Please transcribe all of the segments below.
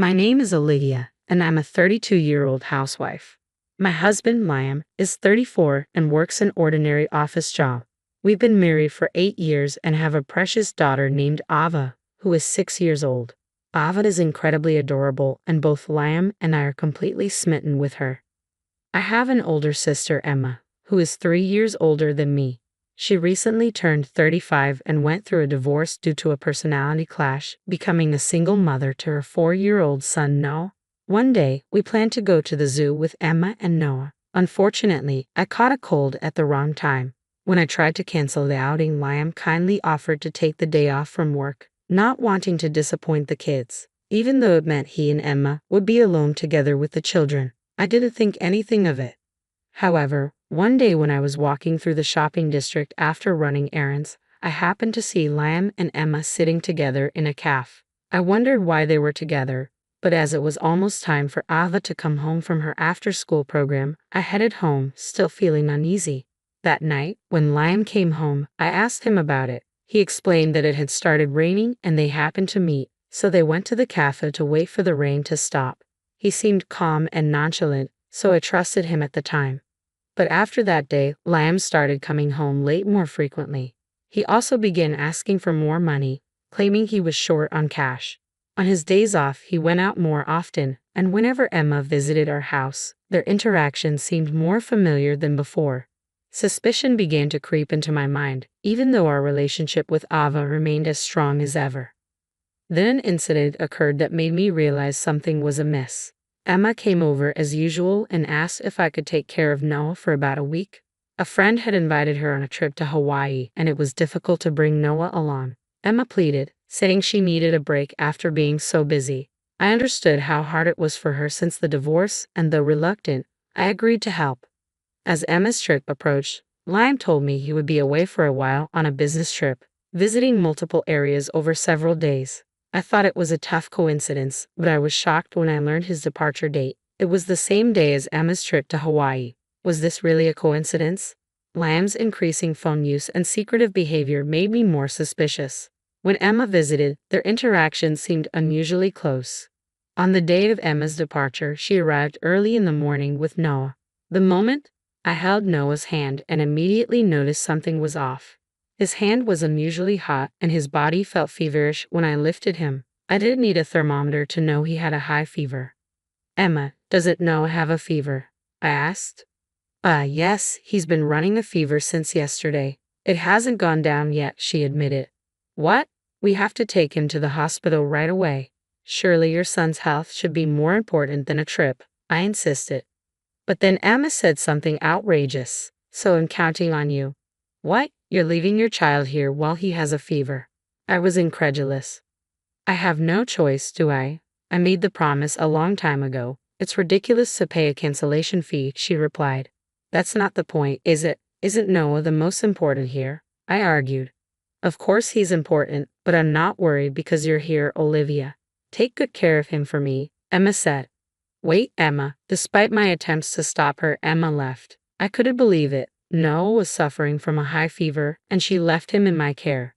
My name is Olivia, and I'm a 32-year-old housewife. My husband, Liam, is 34 and works an ordinary office job. We've been married for 8 years and have a precious daughter named Ava, who is 6 years old. Ava is incredibly adorable, and both Liam and I are completely smitten with her. I have an older sister, Emma, who is 3 years older than me. She recently turned 35 and went through a divorce due to a personality clash, becoming a single mother to her 4-year-old son Noah. One day, we planned to go to the zoo with Emma and Noah. Unfortunately, I caught a cold at the wrong time. When I tried to cancel the outing, Liam kindly offered to take the day off from work, not wanting to disappoint the kids, even though it meant he and Emma would be alone together with the children. I didn't think anything of it. However, one day when I was walking through the shopping district after running errands, I happened to see Liam and Emma sitting together in a cafe. I wondered why they were together, but as it was almost time for Ava to come home from her after-school program, I headed home, still feeling uneasy. That night, when Liam came home, I asked him about it. He explained that it had started raining and they happened to meet, so they went to the cafe to wait for the rain to stop. He seemed calm and nonchalant, so I trusted him at the time. But after that day, Liam started coming home late more frequently. He also began asking for more money, claiming he was short on cash. On his days off, he went out more often, and whenever Emma visited our house, their interaction seemed more familiar than before. Suspicion began to creep into my mind, even though our relationship with Ava remained as strong as ever. Then an incident occurred that made me realize something was amiss. Emma came over as usual and asked if I could take care of Noah for about a week. A friend had invited her on a trip to Hawaii, and it was difficult to bring Noah along. Emma pleaded, saying she needed a break after being so busy. I understood how hard it was for her since the divorce, and though reluctant, I agreed to help. As Emma's trip approached, Liam told me he would be away for a while on a business trip, visiting multiple areas over several days. I thought it was a tough coincidence, but I was shocked when I learned his departure date. It was the same day as Emma's trip to Hawaii. Was this really a coincidence? Liam's increasing phone use and secretive behavior made me more suspicious. When Emma visited, their interaction seemed unusually close. On the day of Emma's departure, she arrived early in the morning with Noah. The moment I held Noah's hand and immediately noticed something was off. His hand was unusually hot and his body felt feverish when I lifted him. I didn't need a thermometer to know he had a high fever. Emma, doesn't Noah have a fever? I asked. Yes, he's been running a fever since yesterday. It hasn't gone down yet, she admitted. What? We have to take him to the hospital right away. Surely your son's health should be more important than a trip, I insisted. But then Emma said something outrageous. So I'm counting on you. What? You're leaving your child here while he has a fever? I was incredulous. I have no choice, do I? I made the promise a long time ago. It's ridiculous to pay a cancellation fee, she replied. That's not the point, is it? Isn't Noah the most important here? I argued. Of course he's important, but I'm not worried because you're here, Olivia. Take good care of him for me, Emma said. Wait, Emma. Despite my attempts to stop her, Emma left. I couldn't believe it. Noah was suffering from a high fever, and she left him in my care.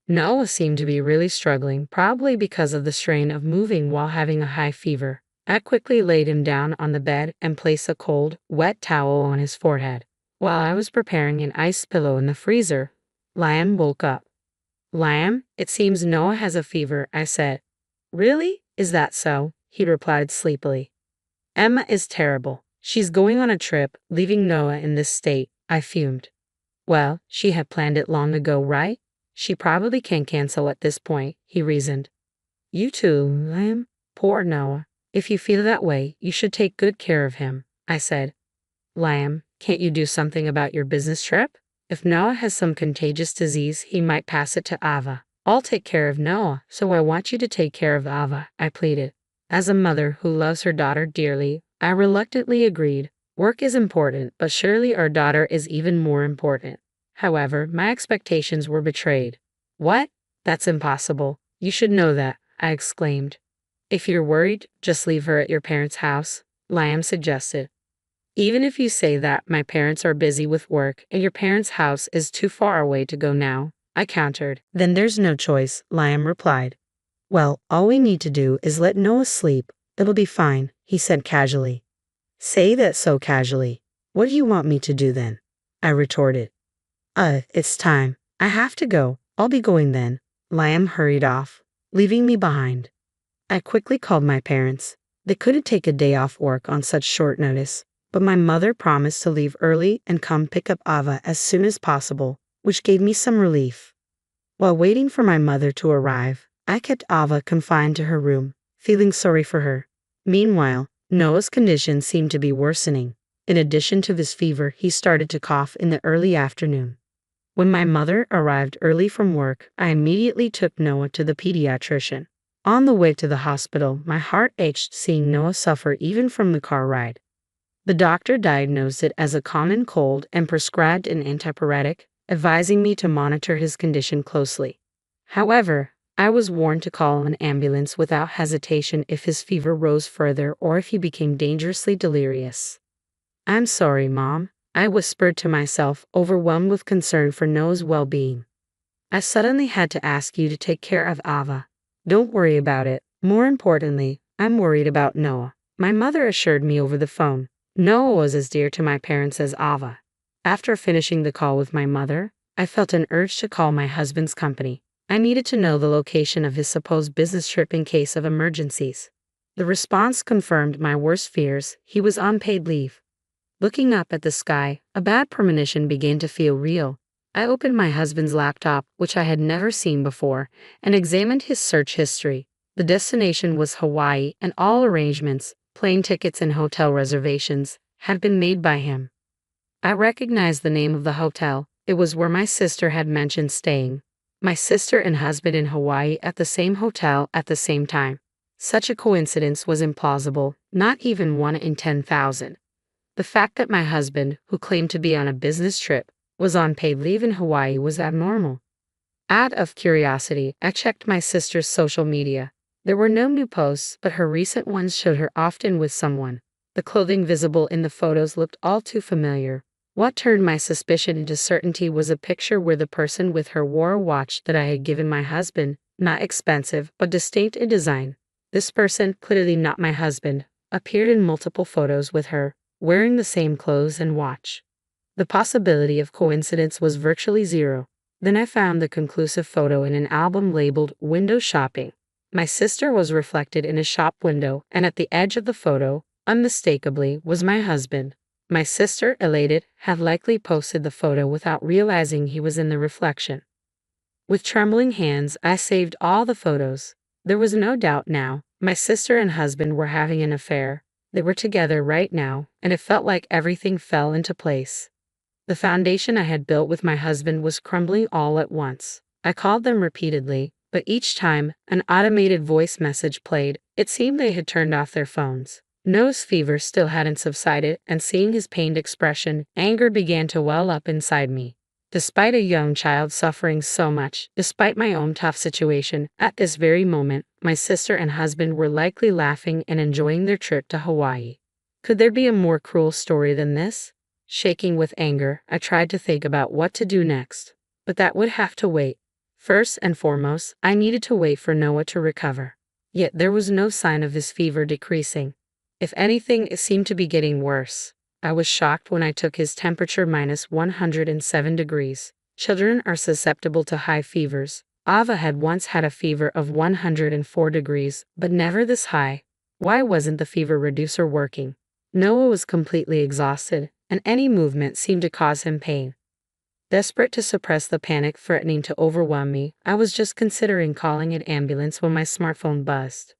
Noah seemed to be really struggling, probably because of the strain of moving while having a high fever. I quickly laid him down on the bed and placed a cold, wet towel on his forehead. While I was preparing an ice pillow in the freezer, Liam woke up. Liam, it seems Noah has a fever, I said. Really? Is that so? He replied sleepily. Emma is terrible. She's going on a trip, leaving Noah in this state, I fumed. Well, she had planned it long ago, right? She probably can't cancel at this point, he reasoned. You too, Liam. Poor Noah. If you feel that way, you should take good care of him, I said. Liam, can't you do something about your business trip? If Noah has some contagious disease, he might pass it to Ava. I'll take care of Noah, so I want you to take care of Ava, I pleaded. As a mother who loves her daughter dearly, I reluctantly agreed. Work is important, but surely our daughter is even more important. However, my expectations were betrayed. What? That's impossible. You should know that, I exclaimed. If you're worried, just leave her at your parents' house, Liam suggested. Even if you say that, my parents are busy with work and your parents' house is too far away to go now, I countered. Then there's no choice, Liam replied. Well, all we need to do is let Noah sleep. It'll be fine, he said casually. Say that so casually. What do you want me to do then? I retorted. It's time. I have to go. I'll be going then. Liam hurried off, leaving me behind. I quickly called my parents. They couldn't take a day off work on such short notice, but my mother promised to leave early and come pick up Ava as soon as possible, which gave me some relief. While waiting for my mother to arrive, I kept Ava confined to her room, feeling sorry for her. Meanwhile, Noah's condition seemed to be worsening. In addition to this fever, he started to cough in the early afternoon. When my mother arrived early from work, I immediately took Noah to the pediatrician. On the way to the hospital, my heart ached seeing Noah suffer even from the car ride. The doctor diagnosed it as a common cold and prescribed an antipyretic, advising me to monitor his condition closely. However, I was warned to call an ambulance without hesitation if his fever rose further or if he became dangerously delirious. I'm sorry, Mom, I whispered to myself, overwhelmed with concern for Noah's well-being. I suddenly had to ask you to take care of Ava. Don't worry about it. More importantly, I'm worried about Noah. My mother assured me over the phone. Noah was as dear to my parents as Ava. After finishing the call with my mother, I felt an urge to call my husband's company. I needed to know the location of his supposed business trip in case of emergencies. The response confirmed my worst fears. He was on paid leave. Looking up at the sky, a bad premonition began to feel real. I opened my husband's laptop, which I had never seen before, and examined his search history. The destination was Hawaii, and all arrangements, plane tickets and hotel reservations, had been made by him. I recognized the name of the hotel. It was where my sister had mentioned staying. My sister and husband in Hawaii at the same hotel at the same time. Such a coincidence was implausible, not even 1 in 10,000. The fact that my husband, who claimed to be on a business trip, was on paid leave in Hawaii was abnormal. Out of curiosity, I checked my sister's social media. There were no new posts, but her recent ones showed her often with someone. The clothing visible in the photos looked all too familiar. What turned my suspicion into certainty was a picture where the person with her wore a watch that I had given my husband, not expensive, but distinct in design. This person, clearly not my husband, appeared in multiple photos with her, wearing the same clothes and watch. The possibility of coincidence was virtually zero. Then I found the conclusive photo in an album labeled Window Shopping. My sister was reflected in a shop window, and at the edge of the photo, unmistakably, was my husband. My sister, elated, had likely posted the photo without realizing he was in the reflection. With trembling hands, I saved all the photos. There was no doubt now. My sister and husband were having an affair. They were together right now, and it felt like everything fell into place. The foundation I had built with my husband was crumbling all at once. I called them repeatedly, but each time an automated voice message played, it seemed they had turned off their phones. Noah's fever still hadn't subsided, and seeing his pained expression, anger began to well up inside me. Despite a young child suffering so much, despite my own tough situation, at this very moment, my sister and husband were likely laughing and enjoying their trip to Hawaii. Could there be a more cruel story than this? Shaking with anger, I tried to think about what to do next. But that would have to wait. First and foremost, I needed to wait for Noah to recover. Yet there was no sign of his fever decreasing. If anything, it seemed to be getting worse. I was shocked when I took his temperature minus 107 degrees. Children are susceptible to high fevers. Ava had once had a fever of 104 degrees, but never this high. Why wasn't the fever reducer working? Noah was completely exhausted, and any movement seemed to cause him pain. Desperate to suppress the panic threatening to overwhelm me, I was just considering calling an ambulance when my smartphone buzzed.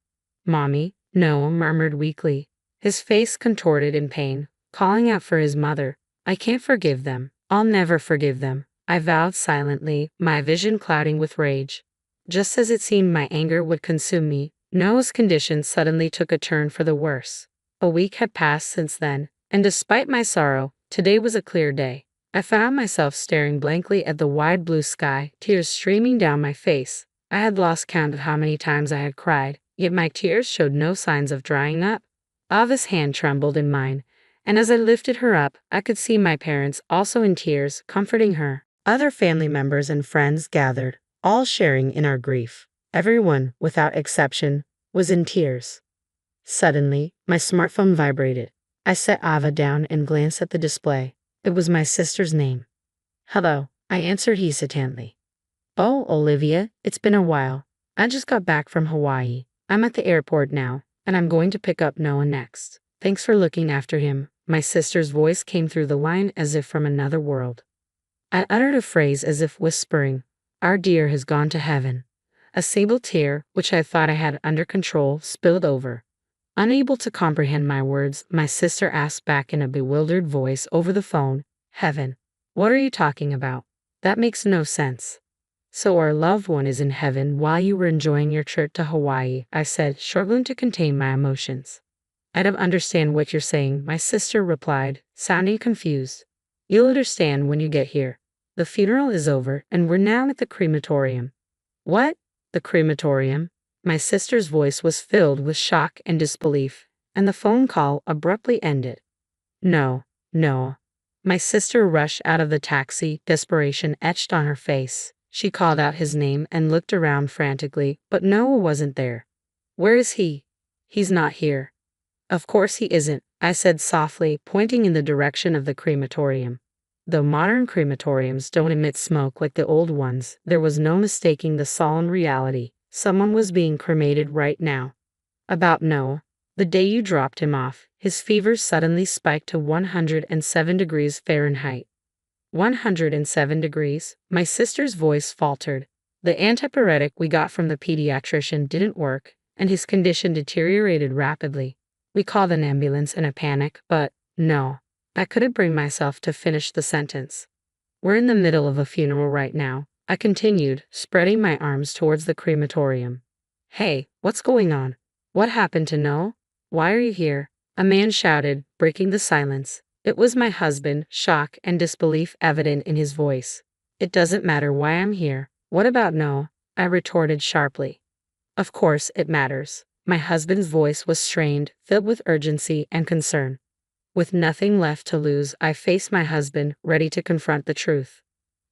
"Mommy," Noah murmured weakly, his face contorted in pain, calling out for his mother. "I can't forgive them. I'll never forgive them," I vowed silently, my vision clouding with rage. Just as it seemed my anger would consume me, Noah's condition suddenly took a turn for the worse. A week had passed since then, and despite my sorrow, today was a clear day. I found myself staring blankly at the wide blue sky, tears streaming down my face. I had lost count of how many times I had cried, yet my tears showed no signs of drying up. Ava's hand trembled in mine, and as I lifted her up, I could see my parents also in tears, comforting her. Other family members and friends gathered, all sharing in our grief. Everyone, without exception, was in tears. Suddenly, my smartphone vibrated. I set Ava down and glanced at the display. It was my sister's name. Hello, I answered hesitantly. Oh, Olivia, it's been a while. I just got back from Hawaii. I'm at the airport now, and I'm going to pick up Noah next. Thanks for looking after him. My sister's voice came through the line as if from another world. I uttered a phrase as if whispering, "Our dear has gone to heaven." A single tear, which I thought I had under control, spilled over. Unable to comprehend my words, my sister asked back in a bewildered voice over the phone, "Heaven? What are you talking about? That makes no sense." "So our loved one is in heaven while you were enjoying your trip to Hawaii," I said, struggling to contain my emotions. "I don't understand what you're saying," my sister replied, sounding confused. "You'll understand when you get here. The funeral is over, and we're now at the crematorium." "What? The crematorium?" My sister's voice was filled with shock and disbelief, and the phone call abruptly ended. "No, no." My sister rushed out of the taxi, desperation etched on her face. She called out his name and looked around frantically, but Noah wasn't there. "Where is he?" "He's not here." "Of course he isn't," I said softly, pointing in the direction of the crematorium. Though modern crematoriums don't emit smoke like the old ones, there was no mistaking the solemn reality. Someone was being cremated right now. "About Noah. The day you dropped him off, his fever suddenly spiked to 107 degrees Fahrenheit. 107 degrees? My sister's voice faltered. The antipyretic we got from the pediatrician didn't work, and his condition deteriorated rapidly. We called an ambulance in a panic, but no. I couldn't bring myself to finish the sentence. "We're in the middle of a funeral right now," I continued, spreading my arms towards the crematorium. "Hey, what's going on? What happened to Noah? Why are you here?" A man shouted, breaking the silence. It was my husband, shock and disbelief evident in his voice. "It doesn't matter why I'm here. What about Noah?" I retorted sharply. "Of course it matters." My husband's voice was strained, filled with urgency and concern. With nothing left to lose, I faced my husband, ready to confront the truth.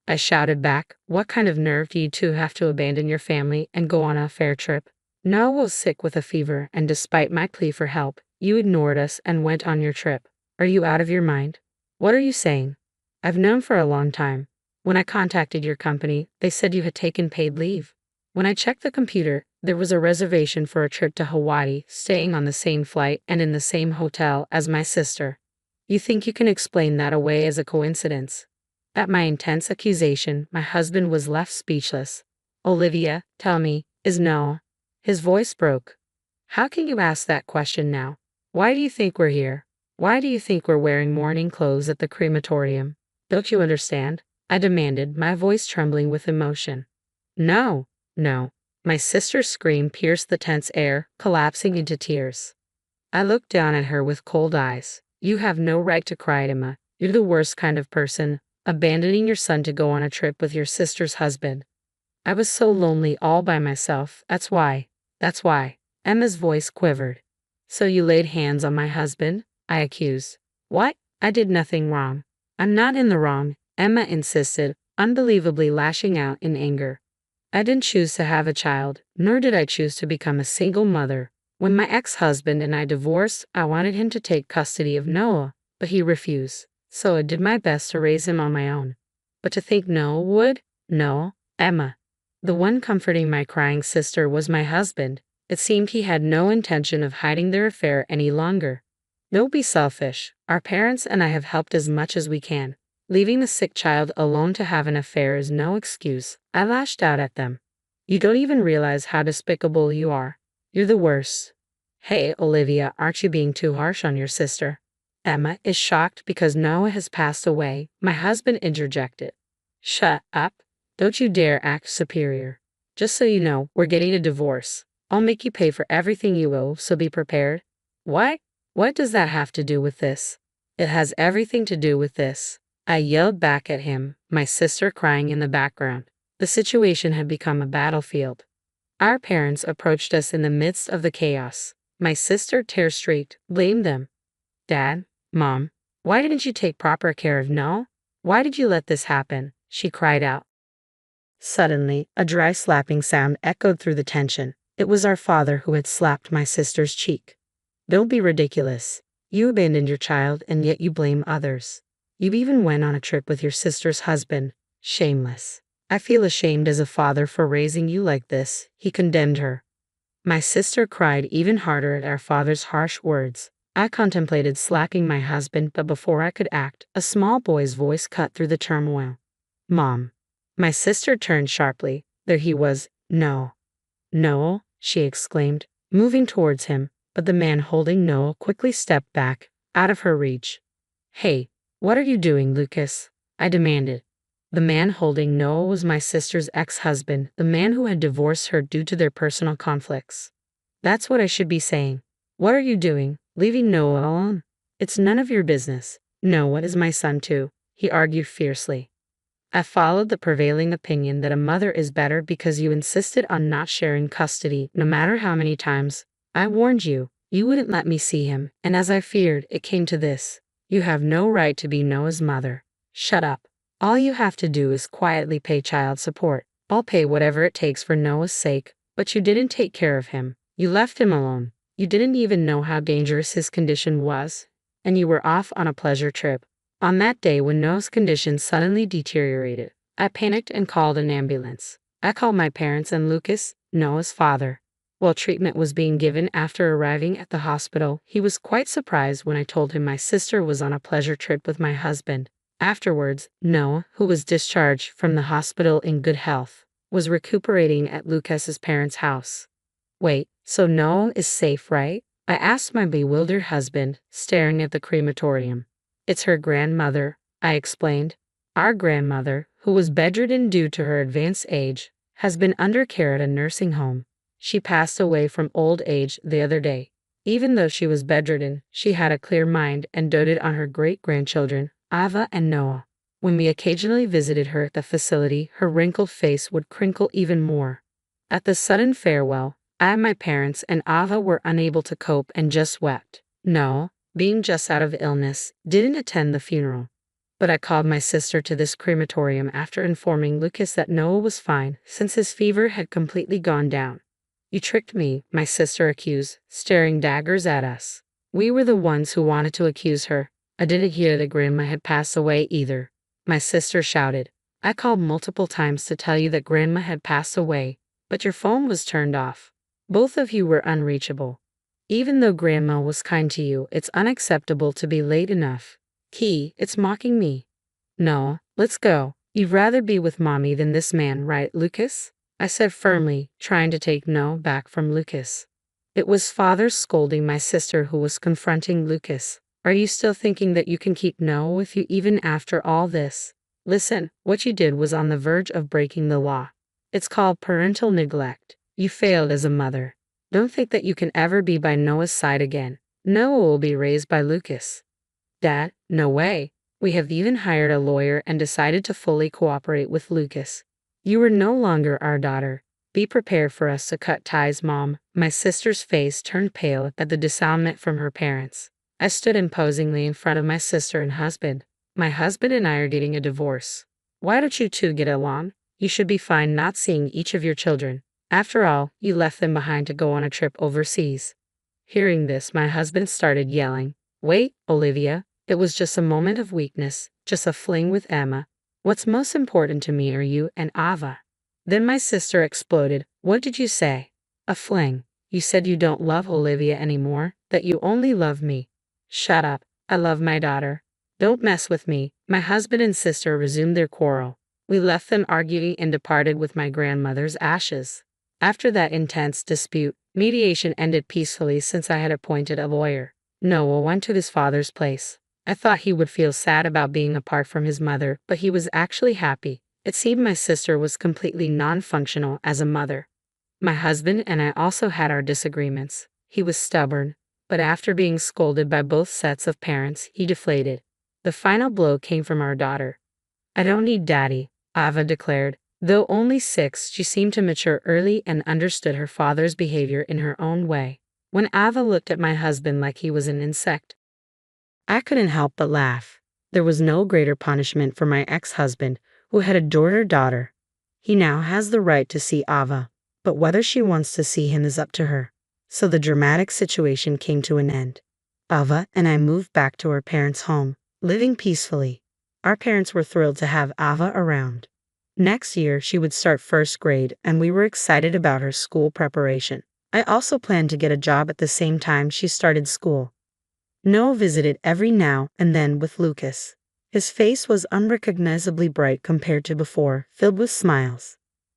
I shouted back, "What kind of nerve do you two have to abandon your family and go on a fair trip? Noah was sick with a fever, and despite my plea for help, you ignored us and went on your trip. Are you out of your mind? What are you saying?" "I've known for a long time. When I contacted your company, they said you had taken paid leave. When I checked the computer, there was a reservation for a trip to Hawaii, staying on the same flight and in the same hotel as my sister. You think you can explain that away as a coincidence?" At my intense accusation, my husband was left speechless. "Olivia, tell me, is Noah?" His voice broke. "How can you ask that question now? Why do you think we're here? Why do you think we're wearing mourning clothes at the crematorium? Don't you understand?" I demanded, my voice trembling with emotion. "No, no." My sister's scream pierced the tense air, collapsing into tears. I looked down at her with cold eyes. "You have no right to cry, Emma. You're the worst kind of person, abandoning your son to go on a trip with your sister's husband." "I was so lonely all by myself, that's why. That's why." Emma's voice quivered. "So you laid hands on my husband?" I accused. "What? I did nothing wrong." "I'm not in the wrong," Emma insisted, unbelievably lashing out in anger. "I didn't choose to have a child, nor did I choose to become a single mother. When my ex-husband and I divorced, I wanted him to take custody of Noah, but he refused. So I did my best to raise him on my own. But to think Noah would? No, Emma." The one comforting my crying sister was my husband. It seemed he had no intention of hiding their affair any longer. "Don't be selfish. Our parents and I have helped as much as we can. Leaving the sick child alone to have an affair is no excuse." I lashed out at them. "You don't even realize how despicable you are. You're the worst." "Hey, Olivia, aren't you being too harsh on your sister?" "Emma is shocked because Noah has passed away," my husband interjected. "Shut up. Don't you dare act superior. Just so you know, we're getting a divorce. I'll make you pay for everything you owe, so be prepared." "What? What does that have to do with this?" "It has everything to do with this." I yelled back at him, my sister crying in the background. The situation had become a battlefield. Our parents approached us in the midst of the chaos. My sister, tear-streaked, blamed them. "Dad, Mom, why didn't you take proper care of Noah? Why did you let this happen?" she cried out. Suddenly, a dry slapping sound echoed through the tension. It was our father who had slapped my sister's cheek. Don't be ridiculous. You abandoned your child and yet you blame others. You even went on a trip with your sister's husband. Shameless. I feel ashamed as a father for raising you like this, he condemned her. My sister cried even harder at our father's harsh words. I contemplated slapping my husband, but before I could act, a small boy's voice cut through the turmoil. Mom. My sister turned sharply. There he was. No. Noel, she exclaimed, moving towards him, but the man holding Noel quickly stepped back, out of her reach. Hey, what are you doing, Lucas? I demanded. The man holding Noel was my sister's ex-husband, the man who had divorced her due to their personal conflicts. That's what I should be saying. What are you doing, leaving Noel alone? It's none of your business. Noel is my son too, he argued fiercely. I followed the prevailing opinion that a mother is better because you insisted on not sharing custody, no matter how many times. I warned you, you wouldn't let me see him, and as I feared, it came to this. You have no right to be Noah's mother. Shut up. All you have to do is quietly pay child support. I'll pay whatever it takes for Noah's sake, but you didn't take care of him. You left him alone. You didn't even know how dangerous his condition was, and you were off on a pleasure trip. On that day when Noah's condition suddenly deteriorated, I panicked and called an ambulance. I called my parents and Lucas, Noah's father. While treatment was being given after arriving at the hospital, he was quite surprised when I told him my sister was on a pleasure trip with my husband. Afterwards, Noah, who was discharged from the hospital in good health, was recuperating at Lucas's parents' house. Wait, so Noah is safe, right? I asked my bewildered husband, staring at the crematorium. It's her grandmother, I explained. Our grandmother, who was bedridden due to her advanced age, has been under care at a nursing home. She passed away from old age the other day. Even though she was bedridden, she had a clear mind and doted on her great-grandchildren, Ava and Noah. When we occasionally visited her at the facility, her wrinkled face would crinkle even more. At the sudden farewell, I, my parents, and Ava were unable to cope and just wept. Noah, being just out of illness, didn't attend the funeral. But I called my sister to this crematorium after informing Lucas that Noah was fine since his fever had completely gone down. You tricked me, my sister accused, staring daggers at us. We were the ones who wanted to accuse her. I didn't hear that Grandma had passed away either. My sister shouted. I called multiple times to tell you that Grandma had passed away, but your phone was turned off. Both of you were unreachable. Even though Grandma was kind to you, it's unacceptable to be late enough. Key, it's mocking me. No, let's go. You'd rather be with Mommy than this man, right, Lucas? I said firmly, trying to take no back from Lucas. It was Father scolding my sister who was confronting Lucas. Are you still thinking that you can keep No with you even after all this? Listen, what you did was on the verge of breaking the law. It's called parental neglect. You failed as a mother. Don't think that you can ever be by Noah's side again. Noah will be raised by Lucas. Dad, no way. We have even hired a lawyer and decided to fully cooperate with Lucas. You are no longer our daughter. Be prepared for us to cut ties, Mom. My sister's face turned pale at the disavowment from her parents. I stood imposingly in front of my sister and husband. My husband and I are getting a divorce. Why don't you two get along? You should be fine not seeing each of your children. After all, you left them behind to go on a trip overseas. Hearing this, my husband started yelling. Wait, Olivia, it was just a moment of weakness, just a fling with Emma. What's most important to me are you and Ava. Then my sister exploded. What did you say? A fling. You said you don't love Olivia anymore, that you only love me. Shut up. I love my daughter. Don't mess with me. My husband and sister resumed their quarrel. We left them arguing and departed with my grandmother's ashes. After that intense dispute, mediation ended peacefully since I had appointed a lawyer. Noah went to his father's place. I thought he would feel sad about being apart from his mother, but he was actually happy. It seemed my sister was completely non-functional as a mother. My husband and I also had our disagreements. He was stubborn, but after being scolded by both sets of parents, he deflated. The final blow came from our daughter. I don't need daddy, Ava declared. Though only 6, she seemed to mature early and understood her father's behavior in her own way. When Ava looked at my husband like he was an insect, I couldn't help but laugh. There was no greater punishment for my ex-husband, who had adored her daughter. He now has the right to see Ava, but whether she wants to see him is up to her. So the dramatic situation came to an end. Ava and I moved back to our parents' home, living peacefully. Our parents were thrilled to have Ava around. Next year, she would start first grade, and we were excited about her school preparation. I also planned to get a job at the same time she started school. Noah visited every now and then with Lucas. His face was unrecognizably bright compared to before, filled with smiles.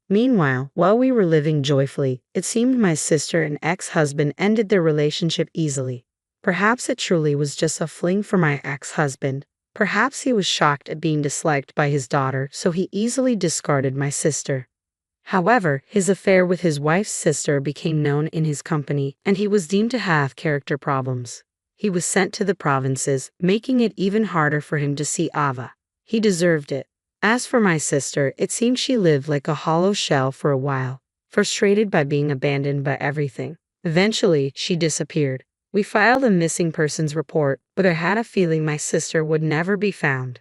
Meanwhile, while we were living joyfully, it seemed my sister and ex-husband ended their relationship easily. Perhaps it truly was just a fling for my ex-husband. Perhaps he was shocked at being disliked by his daughter, so he easily discarded my sister. However, his affair with his wife's sister became known in his company, and he was deemed to have character problems. He was sent to the provinces, making it even harder for him to see Ava. He deserved it. As for my sister, it seemed she lived like a hollow shell for a while, frustrated by being abandoned by everything. Eventually, she disappeared. We filed a missing persons report, but I had a feeling my sister would never be found.